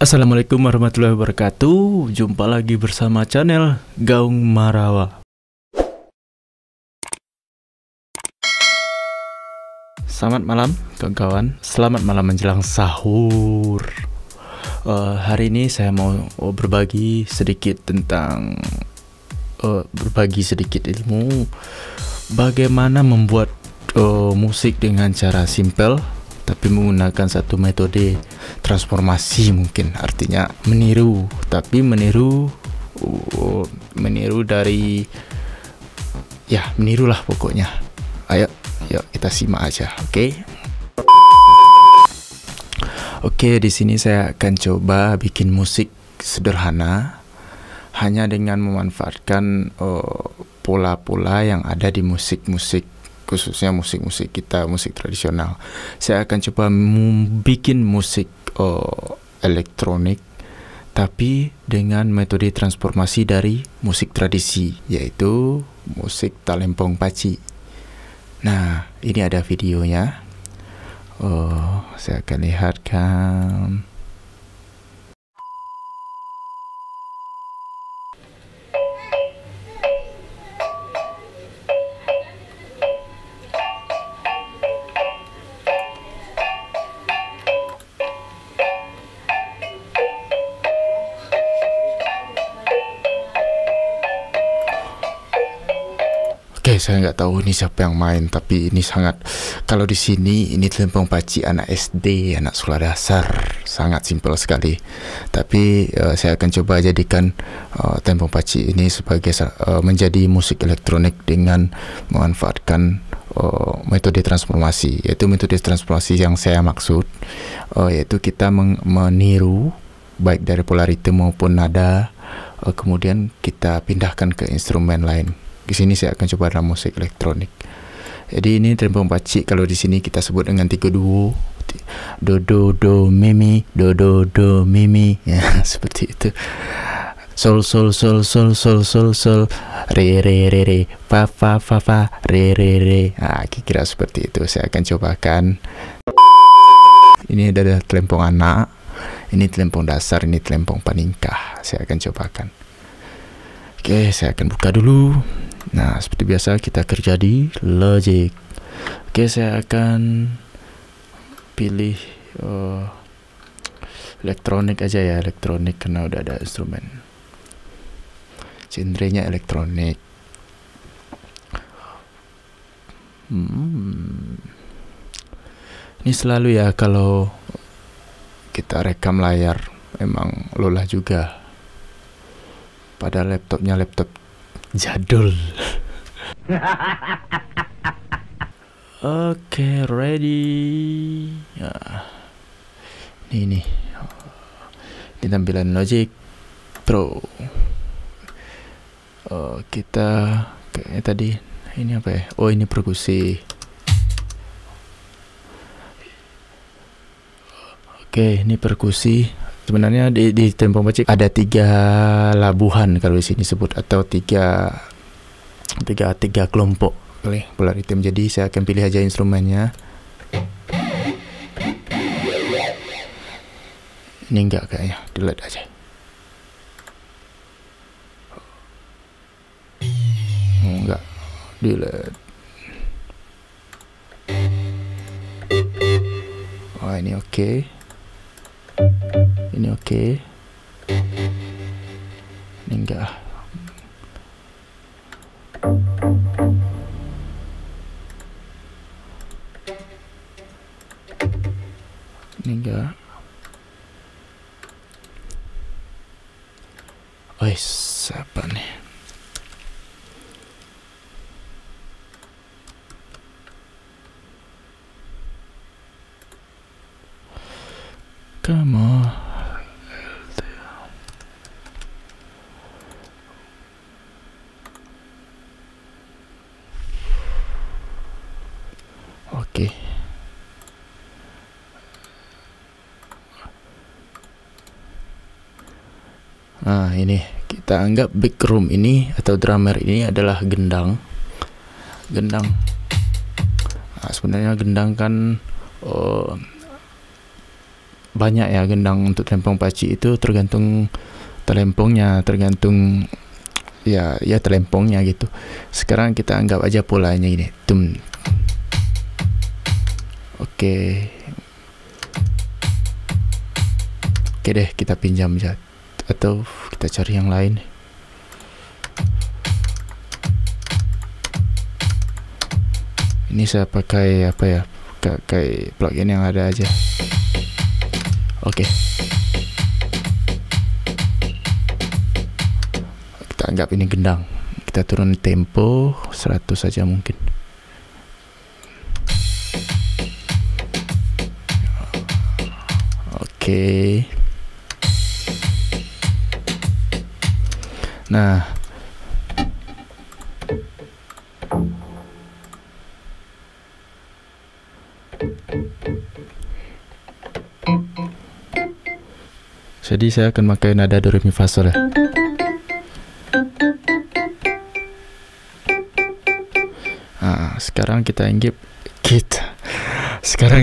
Assalamualaikum warahmatullahi wabarakatuh. Jumpa lagi bersama channel Gaung Marawa. Selamat malam kawan-kawan. Selamat malam menjelang sahur. Hari ini saya mau berbagi sedikit tentang berbagi sedikit ilmu bagaimana membuat musik dengan cara simple tapi menggunakan satu metode transformasi, mungkin artinya meniru, tapi meniru dari menirulah pokoknya. Ayo kita simak aja, Oke, di sini saya akan coba bikin musik sederhana hanya dengan memanfaatkan pola-pola yang ada di musik-musik, khususnya musik-musik kita, musik tradisional. Saya akan coba bikin musik elektronik tapi dengan metode transformasi dari musik tradisi, yaitu musik talempong paci. Nah, ini ada videonya. Saya akan lihatkan. Saya nggak tahu ini siapa yang main, tapi ini sangat, kalau di sini ini talempong paci anak SD, anak sekolah dasar, sangat simpel sekali. Tapi saya akan coba jadikan talempong paci ini sebagai menjadi musik elektronik dengan memanfaatkan metode transformasi. Yaitu metode transformasi yang saya maksud yaitu kita meniru baik dari pola ritme maupun nada, kemudian kita pindahkan ke instrumen lain. Di sini saya akan coba dalam musik elektronik. Jadi ini talempong paci, kalau di sini kita sebut dengan 3 duo, do do do mi mi, do do do mi mi, ya seperti itu. Sol sol sol sol sol sol sol, re re re re, fa fa fa fa, re re re. Nah, kira-kira seperti itu. Saya akan cobakan. Ini ada talempong anak, ini talempong dasar, ini talempong paningkah. Saya akan cobakan. Oke, saya akan buka dulu. Nah, seperti biasa kita kerja di Logic. Oke, saya akan pilih elektronik aja ya, elektronik karena udah ada instrumen. Genrenya elektronik. Ini selalu ya kalau kita rekam layar, emang lelah juga. Pada laptopnya laptop jadul. Oke, ready. Ya. Ini tampilan Logic Pro. Kita kayaknya tadi ini apa ya? Oh, ini perkusi. Oke, ini perkusi. Sebenarnya di talempong paci ada 3 labuhan kalau di sini sebut, atau tiga kelompok pola ritme. Jadi saya akan pilih aja instrumennya. Ini enggak kayaknya, delete aja. Enggak, delete. Oh, ini oke. Ini oke. Ini enggak. Ini enggak. Oh, siapa nih? Come on. Oke. Nah, ini kita anggap big room ini atau drummer ini adalah gendang. Nah, sebenarnya gendang kan banyak ya gendang untuk telempong paci itu, tergantung telempongnya, tergantung ya telempongnya gitu. Sekarang kita anggap aja polanya ini tum. Oke deh, kita pinjam aja atau kita cari yang lain. Ini saya pakai apa ya, pakai plugin yang ada aja. Oke. Kita anggap ini gendang. Kita turun tempo 100 saja mungkin. Oke. Nah, jadi saya akan pakai nada do re mi fa sol ya. Sekarang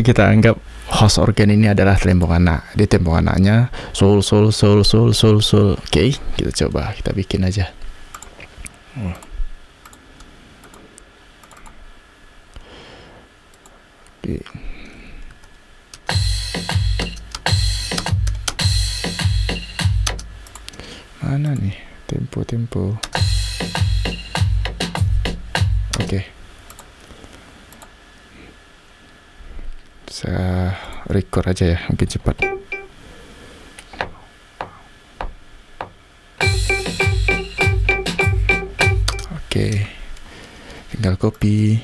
kita anggap host organ ini adalah telempong anak. Di telempong anaknya sol sol sol sol sol sol. Oke, kita coba, kita bikin aja. Oke. Mana nih tempo? Oke. Saya record aja ya, mungkin cepat. Oke. Tinggal copy.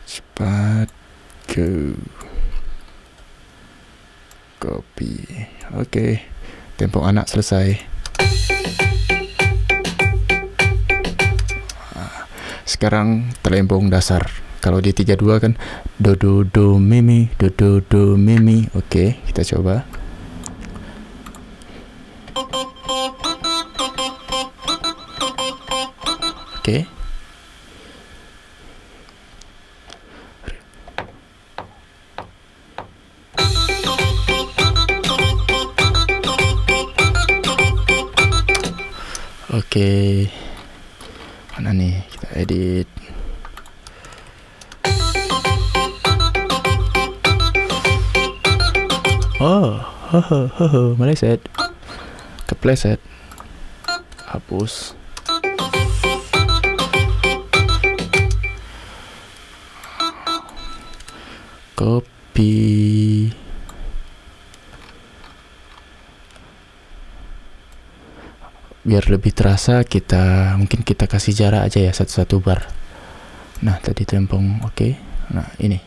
Cepat go. Copy. Oke. Tempo anak selesai. Sekarang telempong dasar. Kalau di 32 kan do do do mi mi, do do do mi mi. Oke, kita coba. Oke. Oke. Mana nih, kita edit. Meleset. Kepleset. Hapus. Copy. Biar lebih terasa, mungkin kita kasih jarak aja ya, satu bar. Nah, tadi telempong oke. Nah, ini.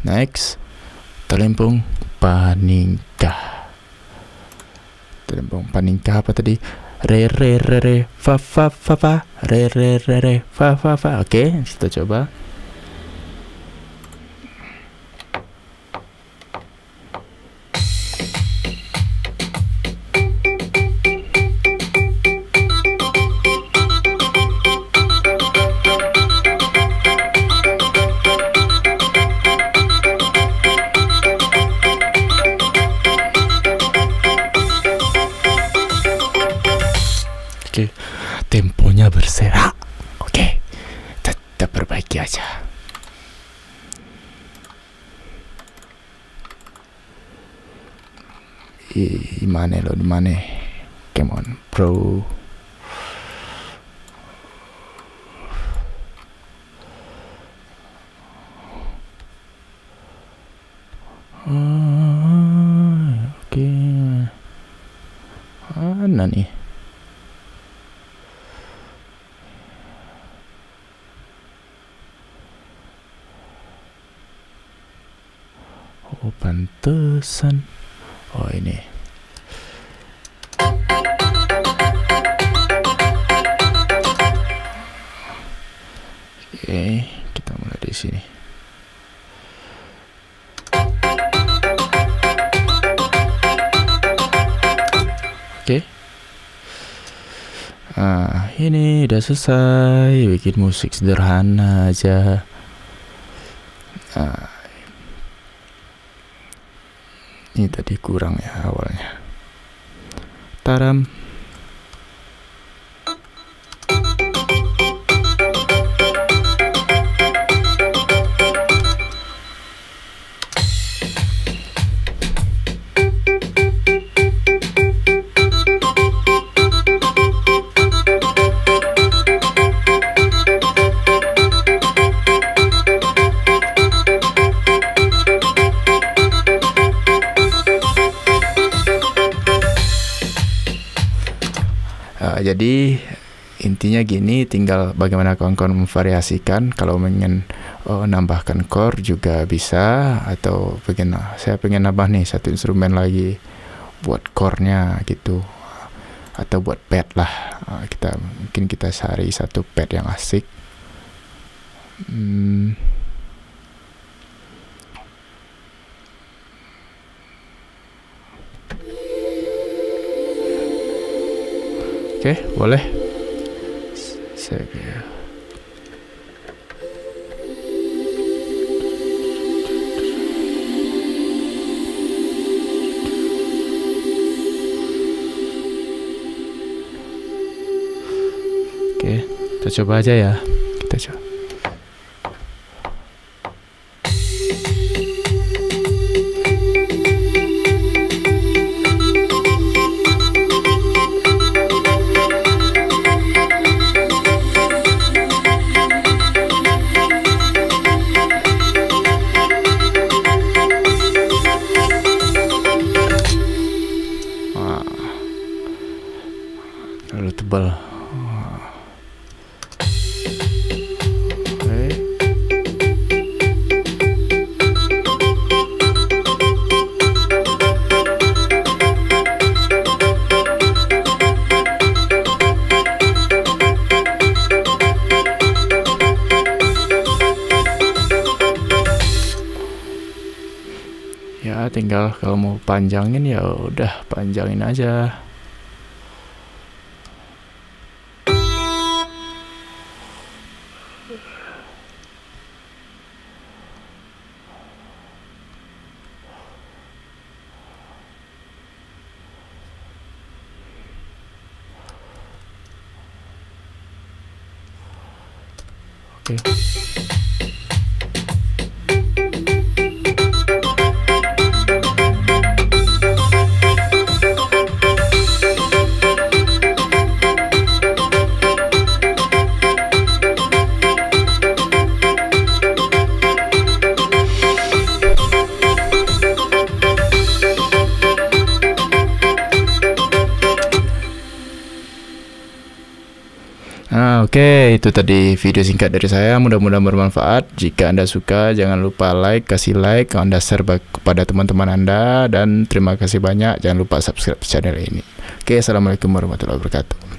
Next, telempong paningkah. Telempong paningkah apa tadi? Re re re re fa fa fa fa, re re re re fa fa fa. Oke, kita coba. Temponya berserak. Oke, kita perbaiki aja. Di mana? Come on, bro. Oke. Mana nih? Oh, pantesan. Oh, ini. Oke, kita mulai di sini. Oke, Ini udah selesai, bikin musik sederhana aja. Ini tadi kurang ya awalnya. Taram. Jadi intinya gini, tinggal bagaimana kawan-kawan memvariasikan. Kalau ingin nambahkan chord juga bisa, atau saya pengen nambah nih satu instrumen lagi buat chordnya gitu, atau buat pad lah. Mungkin kita cari satu pad yang asik. Oke, boleh. Oke, kita coba aja ya. Kita coba. Terlalu tebal. Ya tinggal kalau mau panjangin ya udah panjangin aja. Oke. Oke, itu tadi video singkat dari saya. Mudah-mudahan bermanfaat. Jika Anda suka, jangan lupa kasih like, Anda share kepada teman-teman Anda, dan terima kasih banyak. Jangan lupa subscribe channel ini. Oke, assalamualaikum warahmatullahi wabarakatuh.